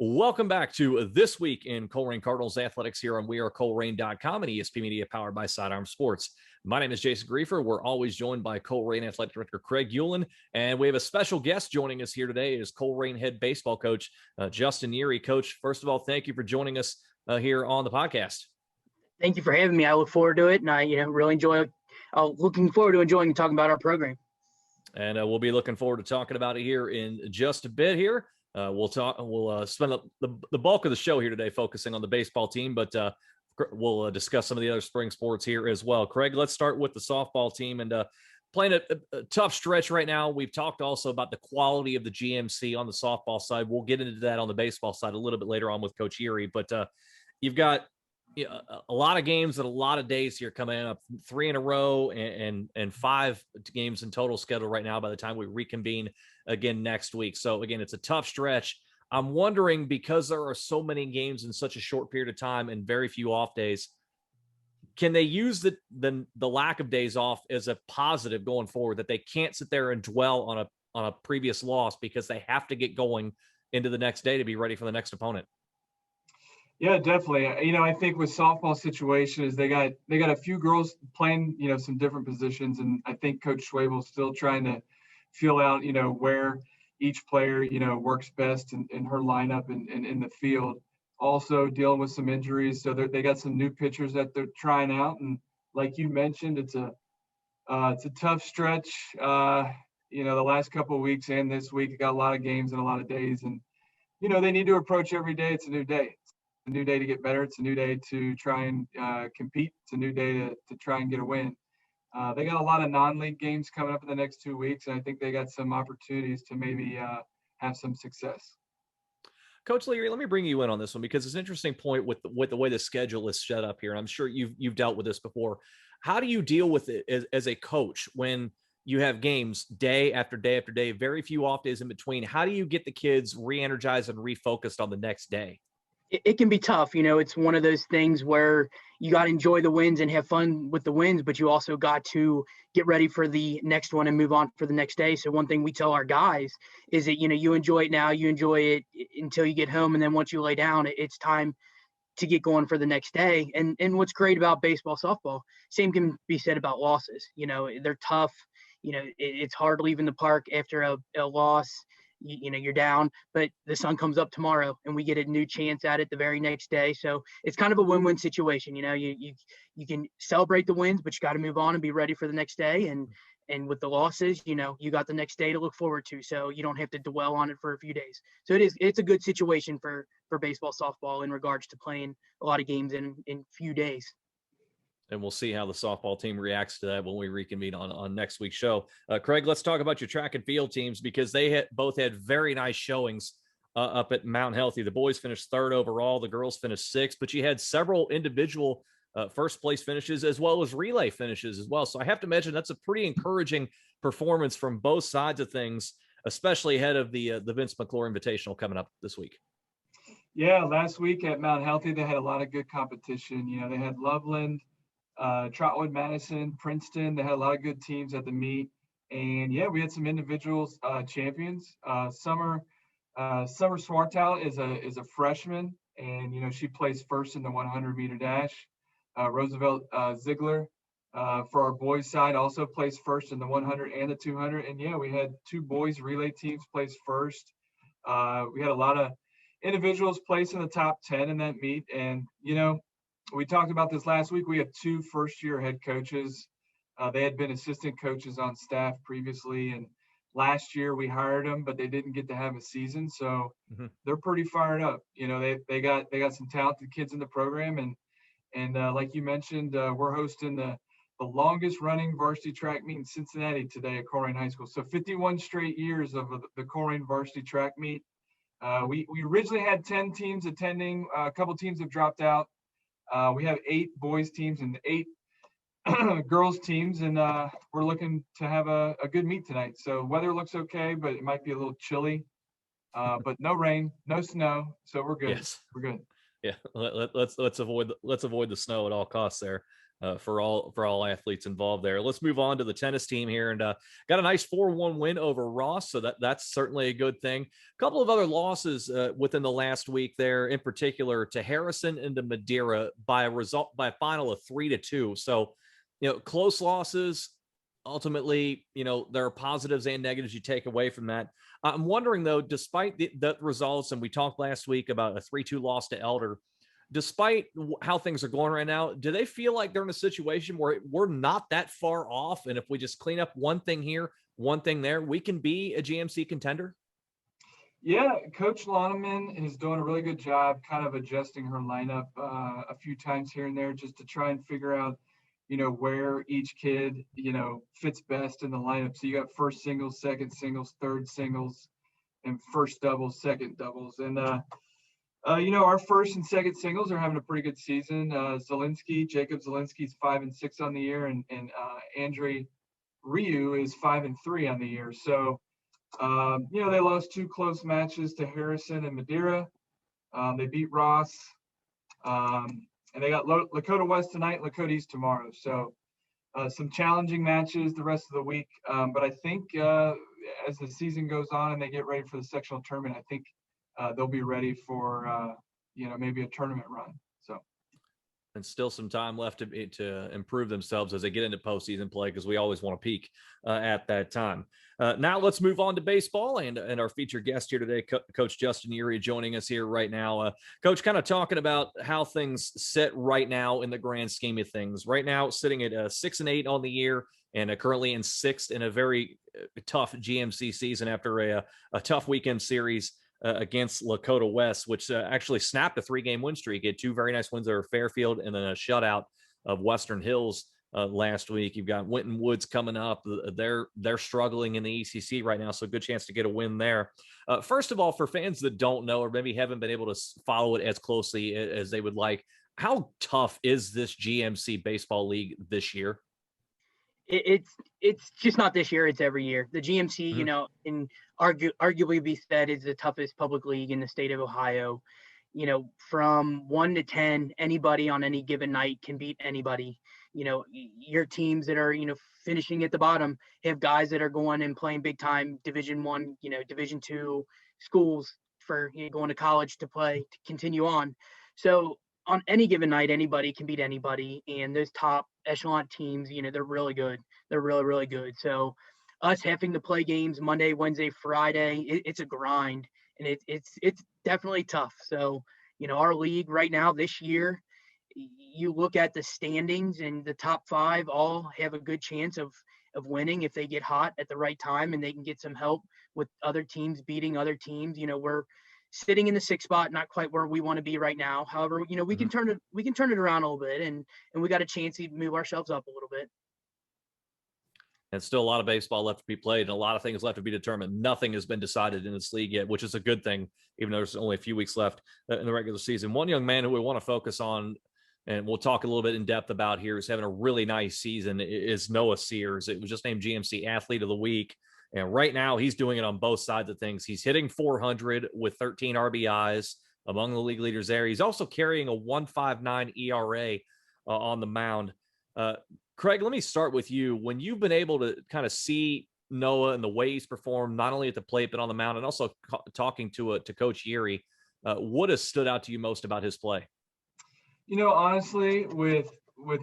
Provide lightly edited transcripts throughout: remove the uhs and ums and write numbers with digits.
Welcome back to This Week in Colerain Cardinals Athletics here on wearecolerain.com and ESP Media powered by Sidearm Sports. My name is Jason Griefer. We're always joined by Colerain Athletic Director Craig Ulan, and we have a special guest joining us here today is Colerain head baseball coach Justin Yeary. Coach, first of all, thank you for joining us here on the podcast. Thank you for having me. I look forward to it, and I really enjoy looking forward to enjoying and talking about our program. And we'll be looking forward to talking about it here in just a bit here. We'll spend the bulk of the show here today focusing on the baseball team, but we'll discuss some of the other spring sports here as well. Craig, let's start with the softball team and playing a tough stretch right now. We've talked also about the quality of the GMC on the softball side. We'll get into that on the baseball side a little bit later on with Coach Yeary, but you've got a lot of games and a lot of days here coming up, 3 in a row and 5 games in total scheduled right now by the time we reconvene again next week. So again, it's a tough stretch. I'm wondering, because there are so many games in such a short period of time and very few off days, can they use the lack of days off as a positive going forward, that they can't sit there and dwell on a previous loss because they have to get going into the next day to be ready for the next opponent? Yeah, definitely. I think with softball situations, they got a few girls playing, some different positions. And I think Coach Schwabel's still trying to feel out, where each player, works best in her lineup and in the field. Also dealing with some injuries. So they got some new pitchers that they're trying out. And like you mentioned, it's a tough stretch. The last couple of weeks and this week, got a lot of games and a lot of days. And, they need to approach every day. It's a new day. A new day to get better. It's a new day to try and compete. It's a new day to try and get a win. They got a lot of non-league games coming up in the next 2 weeks, and I think they got some opportunities to maybe have some success. Coach Leary, let me bring you in on this one because it's an interesting point with the way the schedule is set up here, and I'm sure you've dealt with this before. How do you deal with it as a coach when you have games day after day after day, very few off days in between? How do you get the kids re-energized and refocused on the next day? It can be tough. It's one of those things where you got to enjoy the wins and have fun with the wins, but you also got to get ready for the next one and move on for the next day. So one thing we tell our guys is that, you enjoy it now, you enjoy it until you get home. And then once you lay down, it's time to get going for the next day. And what's great about baseball, softball, same can be said about losses. They're tough. It's hard leaving the park after a loss. You're down, but the sun comes up tomorrow and we get a new chance at it the very next day. So it's kind of a win-win situation. You can celebrate the wins, but you got to move on and be ready for the next day. And with the losses, you got the next day to look forward to. So you don't have to dwell on it for a few days. So it's a good situation for baseball, softball in regards to playing a lot of games in few days. And we'll see how the softball team reacts to that when we reconvene on next week's show. Craig, let's talk about your track and field teams because they both had very nice showings up at Mount Healthy. The boys finished 3rd overall. The girls finished 6th, but you had several individual first place finishes as well as relay finishes as well. So I have to imagine that's a pretty encouraging performance from both sides of things, especially ahead of the Vince McClure Invitational coming up this week. Yeah, last week at Mount Healthy, they had a lot of good competition. They had Loveland, Trotwood, Madison, Princeton. They had a lot of good teams at the meet, and we had some individuals champions. Summer Swartout is a freshman, and she plays first in the 100-meter dash. Roosevelt Ziegler for our boys side also plays first in the 100 and the 200. And we had 2 boys relay teams place first. We had a lot of individuals place in the top 10 in that meet, and we talked about this last week. We have 2 first-year head coaches. They had been assistant coaches on staff previously, and last year we hired them, but they didn't get to have a season. So they're pretty fired up. They got some talented kids in the program, and like you mentioned, we're hosting the longest running varsity track meet in Cincinnati today at Colerain High School. So 51 straight years of the Colerain varsity track meet. We originally had 10 teams attending. A couple teams have dropped out. We have 8 boys teams and 8 girls teams, and we're looking to have a good meet tonight. So weather looks okay, but it might be a little chilly. But no rain, no snow, so we're good. Yes. We're good. Yeah, let's avoid the snow at all costs there. for all athletes involved there. Let's move on to the tennis team here, and got a nice 4-1 win over Ross, so that's certainly a good thing. A couple of other losses within the last week there, in particular to Harrison and to Madeira by a final of 3-2. So, close losses. Ultimately, there are positives and negatives you take away from that. I'm wondering though, despite the results, and we talked last week about a 3-2 loss to Elder, despite how things are going right now, do they feel like they're in a situation where we're not that far off? And if we just clean up one thing here, one thing there, we can be a GMC contender? Yeah, Coach Loneman is doing a really good job kind of adjusting her lineup a few times here and there just to try and figure out, where each kid, fits best in the lineup. So you got first singles, second singles, third singles, and first doubles, second doubles. And, our first and second singles are having a pretty good season. Jacob Zielinski's 5-6 on the year, and Andre Ryu is 5-3 on the year. So, they lost 2 close matches to Harrison and Madeira. They beat Ross, and they got Lakota West tonight, Lakota East tomorrow. So, some challenging matches the rest of the week. But I think as the season goes on and they get ready for the sectional tournament, I think they'll be ready for, maybe a tournament run. So, and still some time left to improve themselves as they get into postseason play, because we always want to peak at that time. Now let's move on to baseball, and our featured guest here today, Coach Justin Ury, joining us here right now. Coach, kind of talking about how things sit right now in the grand scheme of things. Right now, sitting at 6-8 on the year, and currently in 6th in a very tough GMC season after a tough weekend series against Lakota West, which actually snapped a 3-game win streak. Had 2 very nice wins over Fairfield and then a shutout of Western Hills last week. You've got Winton Woods coming up. They're struggling in the ECC right now, so good chance to get a win there. First of all, for fans that don't know or maybe haven't been able to follow it as closely as they would like, how tough is this GMC baseball league this year? It's just not this year. It's every year. The GMC, and arguably be said is the toughest public league in the state of Ohio. From 1 to 10, anybody on any given night can beat anybody. Your teams that are, finishing at the bottom have guys that are going and playing big time Division I, Division II schools for going to college to continue on. So on any given night, anybody can beat anybody. And those top echelon teams, they're really good. They're really, really good. So us having to play games Monday, Wednesday, Friday, it's a grind, and it's definitely tough. So, our league right now this year, you look at the standings, and the top 5 all have a good chance of winning if they get hot at the right time and they can get some help with other teams beating other teams. We're sitting in the 6th spot, not quite where we want to be right now. However, we can turn it around a little bit, and we got a chance to move ourselves up a little bit. And still a lot of baseball left to be played and a lot of things left to be determined. Nothing has been decided in this league yet, which is a good thing, even though there's only a few weeks left in the regular season. One young man who we want to focus on, and we'll talk a little bit in depth about here, is having a really nice season, is Noah Sears. It was just named GMC Athlete of the Week. And right now he's doing it on both sides of things. He's hitting 400 with 13 RBIs, among the league leaders there. He's also carrying a 1.59 ERA on the mound. Craig, let me start with you. When you've been able to kind of see Noah and the way he's performed, not only at the plate, but on the mound, and also talking to Coach Ury, what has stood out to you most about his play? Honestly, with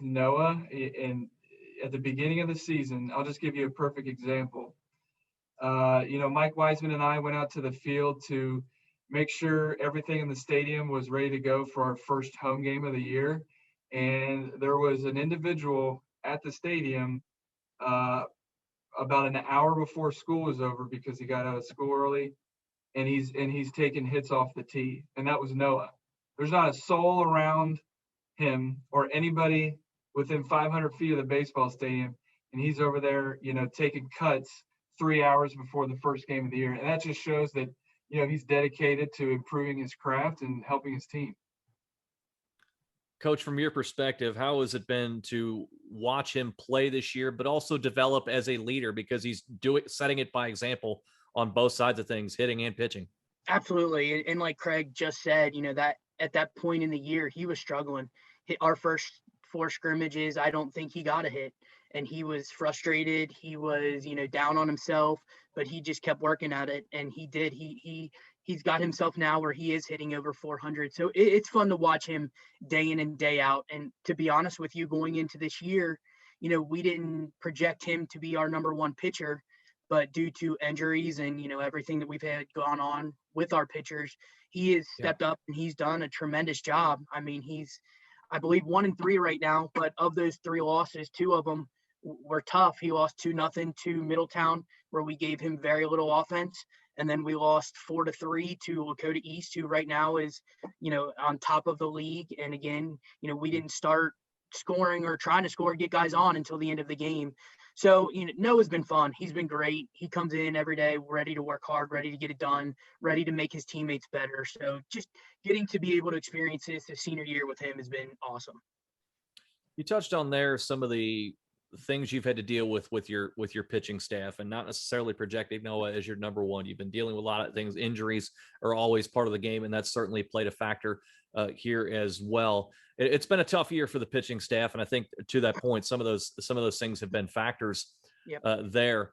Noah, at the beginning of the season, I'll just give you a perfect example. Mike Wiseman and I went out to the field to make sure everything in the stadium was ready to go for our first home game of the year. And there was an individual at the stadium about an hour before school was over, because he got out of school early, and he's taking hits off the tee. And that was Noah. There's not a soul around him or anybody within 500 feet of the baseball stadium, and he's over there, taking cuts 3 hours before the first game of the year. And that just shows that, he's dedicated to improving his craft and helping his team. Coach, from your perspective, how has it been to watch him play this year, but also develop as a leader, because he's setting it by example on both sides of things, hitting and pitching? Absolutely. And like Craig just said, that at that point in the year, he was struggling. Our first 4 scrimmages, I don't think he got a hit. And he was frustrated. He was, down on himself, but he just kept working at it. And he did. He's got himself now where he is hitting over 400. So it's fun to watch him day in and day out. And to be honest with you, going into this year, we didn't project him to be our number 1 pitcher, but due to injuries and, everything that we've had gone on with our pitchers, he has stepped up and he's done a tremendous job. I mean, he's, I believe 1-3 right now, but of those 3 losses, 2 of them were tough. He lost 2-0 to Middletown, where we gave him very little offense. And then we lost 4-3 to Lakota East, who right now is, on top of the league. And again, we didn't start scoring or trying to score, get guys on until the end of the game. So, Noah's been fun. He's been great. He comes in every day ready to work hard, ready to get it done, ready to make his teammates better. So just getting to be able to experience this senior year with him has been awesome. You touched on there some of the things you've had to deal with your pitching staff, and not necessarily projecting Noah as your number 1. You've been dealing with a lot of things. Injuries are always part of the game, and that's certainly played a factor here as well. It's been a tough year for the pitching staff, and I think to that point, some of those things have been factors there.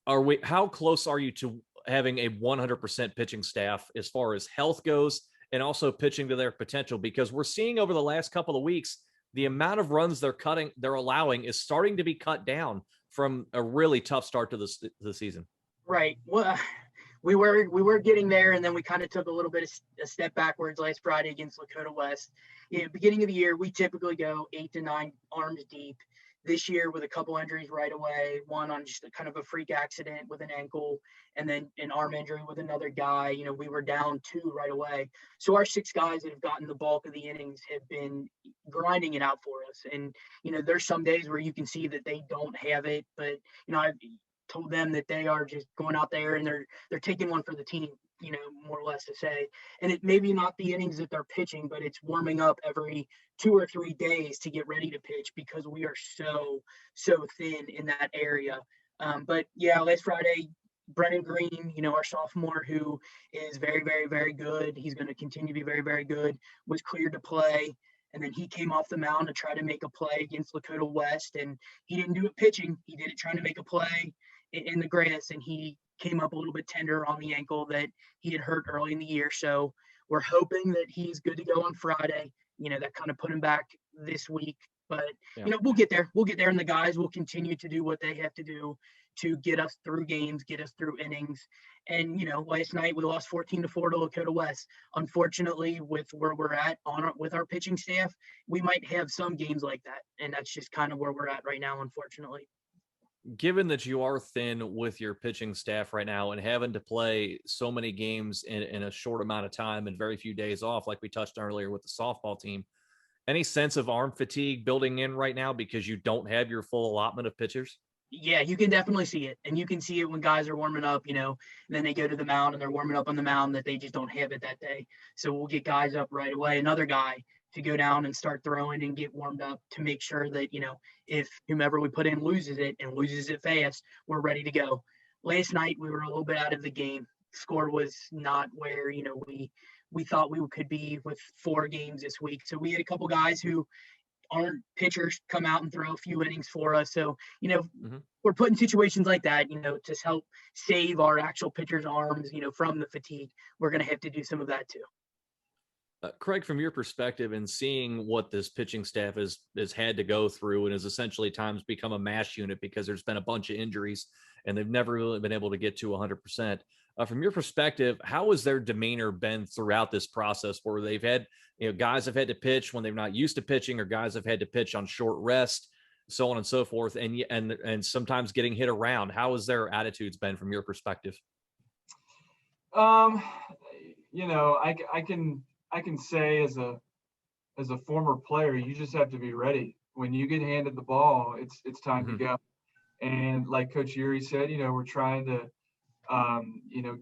How close are you to having a 100% pitching staff as far as health goes, and also pitching to their potential? Because we're seeing over the last couple of weeks, the amount of runs they're allowing is starting to be cut down from a really tough start to the season. Right. Well, we were getting there, and then we kind of took a little bit of a step backwards last Friday against Lakota West. Beginning of the year, we typically go 8 to 9 arms deep. This year, with a couple injuries right away, one on just kind of a freak accident with an ankle, and then an arm injury with another guy, we were down 2 right away. So our 6 guys that have gotten the bulk of the innings have been grinding it out for us. And, there's some days where you can see that they don't have it, but, I've told them that they are just going out there and they're taking one for the team, more or less to say. And it maybe not the innings that they're pitching, but it's warming up every 2 or 3 days to get ready to pitch, because we are so thin in that area. But yeah, last Friday, Brennan Green, our sophomore, who is very, very, very good. He's going to continue to be very, very good, was cleared to play. And then he came off the mound to try to make a play against Lakota West. And he didn't do it pitching. He did it trying to make a play in the grass. And he came up a little bit tender on the ankle that he had hurt early in the year. So we're hoping that he's good to go on Friday. That kind of put him back this week. But, we'll get there. We'll get there. And the guys will continue to do what they have to do to get us through games, get us through innings. And, last night we lost 14-4 to Lakota West. Unfortunately, with where we're at with our pitching staff, we might have some games like that. And that's just kind of where we're at right now, unfortunately. Given that you are thin with your pitching staff right now and having to play so many games in a short amount of time and very few days off, like we touched earlier with the softball team, any sense of arm fatigue building in right now because you don't have your full allotment of pitchers? Yeah, you can definitely see it. And you can see it when guys are warming up, and then they go to the mound and they're warming up on the mound that they just don't have it that day. So we'll get guys up right away. Another guy to go down and start throwing and get warmed up to make sure that, if whomever we put in loses it fast, we're ready to go. Last night, we were a little bit out of the game. Score was not where, we thought we could be with 4 games this week. So we had a couple guys who aren't pitchers come out and throw a few innings for us. So, we're put in situations like that, to help save our actual pitchers' arms, from the fatigue. We're going to have to do some of that too. Craig, from your perspective and seeing what this pitching staff has had to go through and has essentially times become a mash unit because there's been a bunch of injuries and they've never really been able to get to 100%. From your perspective, how has their demeanor been throughout this process where they've had, guys have had to pitch when they're not used to pitching, or guys have had to pitch on short rest, so on and so forth, and sometimes getting hit around? How has their attitudes been from your perspective? I can say as a former player, you just have to be ready. When you get handed the ball, it's time to go. And like Coach Yuri said, we're trying to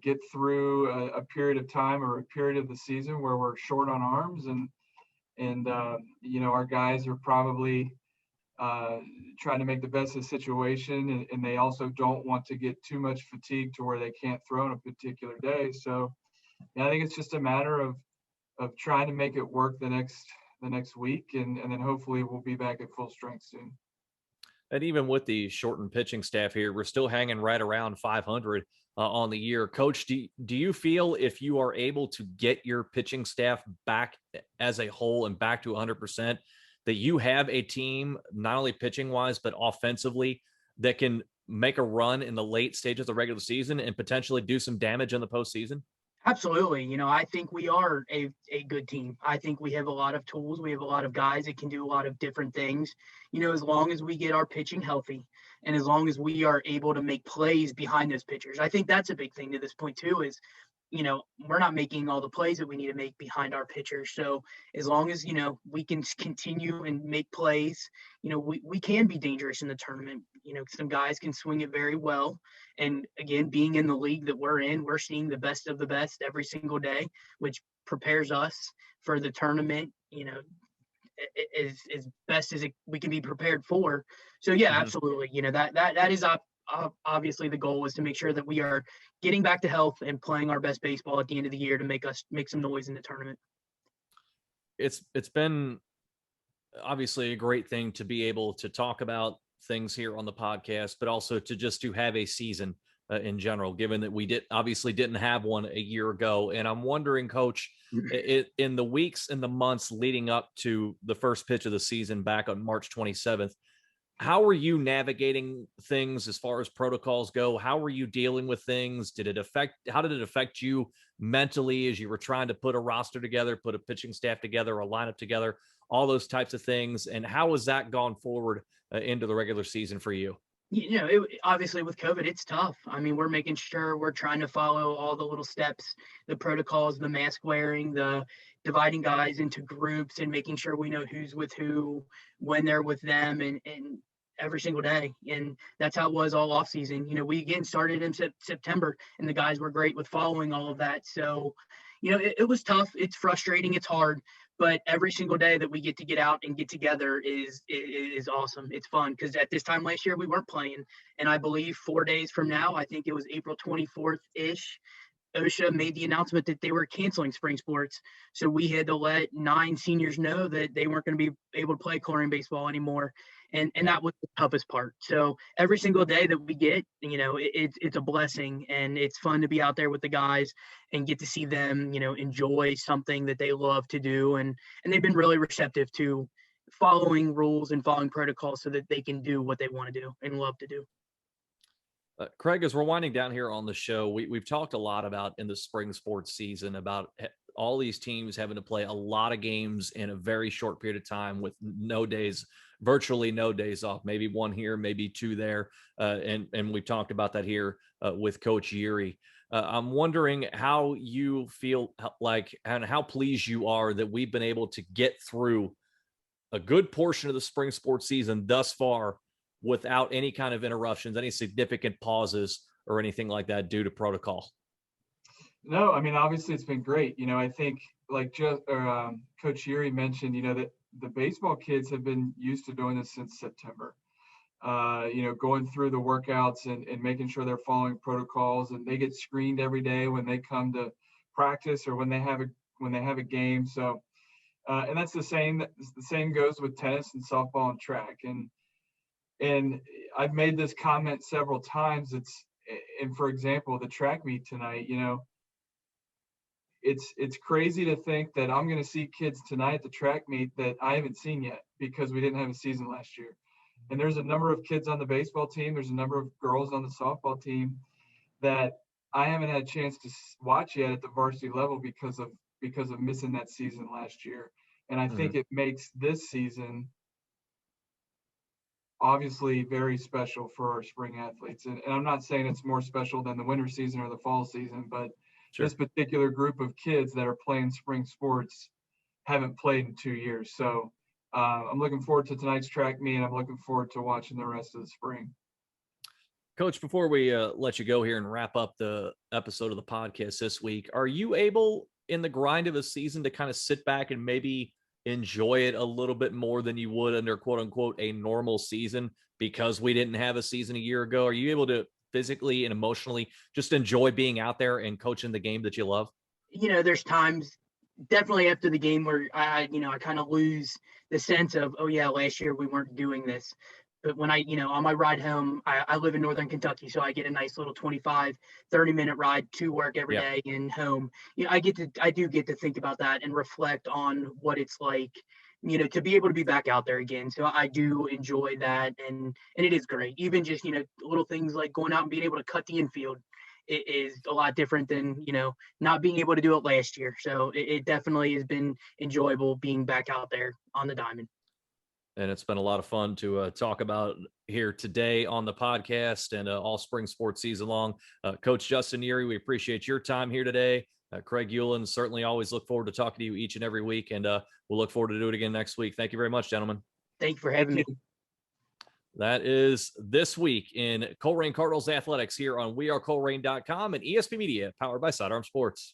get through a period of time or a period of the season where we're short on arms, and our guys are probably trying to make the best of the situation, and they also don't want to get too much fatigue to where they can't throw on a particular day. So I think it's just a matter of trying to make it work the next the next week, and then hopefully we'll be back at full strength soon. And even with the shortened pitching staff here, we're still hanging right around 500 on the year. Coach, do you feel if you are able to get your pitching staff back as a whole and back to 100%, that you have a team, not only pitching wise, but offensively, that can make a run in the late stages of the regular season and potentially do some damage in the postseason? Absolutely. I think we are a good team. I think we have a lot of tools. We have a lot of guys that can do a lot of different things. As long as we get our pitching healthy and as long as we are able to make plays behind those pitchers. I think that's a big thing to this point too is, we're not making all the plays that we need to make behind our pitchers. So as long as, we can continue and make plays, we can be dangerous in the tournament. Some guys can swing it very well. And again, being in the league that we're in, we're seeing the best of the best every single day, which prepares us for the tournament, as best as we can be prepared for. So yeah, absolutely. That is obviously the goal is to make sure that we are getting back to health and playing our best baseball at the end of the year to make some noise in the tournament. It's been obviously a great thing to be able to talk about things here on the podcast, but also to have a season in general, given that we didn't have one a year ago. And I'm wondering, Coach, in the weeks and the months leading up to the first pitch of the season back on March 27th, how are you navigating things as far as protocols go? How were you dealing with things? How did it affect you mentally as you were trying to put a roster together, put a pitching staff together, a lineup together, all those types of things? And how has that gone forward into the regular season for you? Obviously with COVID, it's tough. I mean, we're making sure we're trying to follow all the little steps, the protocols, the mask wearing, the dividing guys into groups and making sure we know who's with who, when they're with them, and every single day. And that's how it was all off season. We again started in September and the guys were great with following all of that. So, it was tough. It's frustrating. It's hard. But every single day that we get out and get together is awesome. It's fun because at this time last year we weren't playing, and I believe 4 days from now, I think it was April 24th ish, OSHA made the announcement that they were canceling spring sports. So we had to let 9 seniors know that they weren't going to be able to play chlorine baseball anymore. And that was the toughest part. So every single day that we get, it's a blessing, and it's fun to be out there with the guys and get to see them, enjoy something that they love to do. And they've been really receptive to following rules and following protocols so that they can do what they want to do and love to do. Craig, as we're winding down here on the show, we've talked a lot about in the spring sports season about all these teams having to play a lot of games in a very short period of time with virtually no days off, maybe 1 here, maybe 2 there. And we've talked about that here with Coach Yeary. I'm wondering how you feel like and how pleased you are that we've been able to get through a good portion of the spring sports season thus far without any kind of interruptions, any significant pauses or anything like that due to protocol. No, I mean, obviously it's been great. I think like Coach Yeary mentioned, that the baseball kids have been used to doing this since September, going through the workouts and making sure they're following protocols, and they get screened every day when they come to practice or when they have a game. So, and that's the same goes with tennis and softball and track. And I've made this comment several times. And for example, the track meet tonight, it's crazy to think that I'm going to see kids tonight at the track meet that I haven't seen yet because we didn't have a season last year. And there's a number of kids on the baseball team. There's a number of girls on the softball team that I haven't had a chance to watch yet at the varsity level because of missing that season last year. And I think it makes this season obviously very special for our spring athletes. And I'm not saying it's more special than the winter season or the fall season, but this particular group of kids that are playing spring sports haven't played in 2 years. So I'm looking forward to tonight's track meet, and I'm looking forward to watching the rest of the spring. Coach, before we let you go here and wrap up the episode of the podcast this week, are you able in the grind of a season to kind of sit back and maybe enjoy it a little bit more than you would under quote unquote a normal season because we didn't have a season a year ago? Are you able to physically and emotionally just enjoy being out there and coaching the game that you love? There's times definitely after the game where I kind of lose the sense of, oh yeah, last year we weren't doing this. But when on my ride home, I live in Northern Kentucky, so I get a nice little 25, 30-minute ride to work every Yeah. day and home. I do get to think about that and reflect on what it's like, to be able to be back out there again. So I do enjoy that. And it is great. Even just, little things like going out and being able to cut the infield. It is a lot different than, not being able to do it last year. So it definitely has been enjoyable being back out there on the diamond. And it's been a lot of fun to talk about here today on the podcast and all spring sports season long. Coach Justin Ury, we appreciate your time here today. Craig Ulen, certainly always look forward to talking to you each and every week, and we'll look forward to do it again next week. Thank you very much, gentlemen. Thank you for having me. That is this week in Colerain Cardinals Athletics here on wearecolerain.com and ESP Media, powered by Sidearm Sports.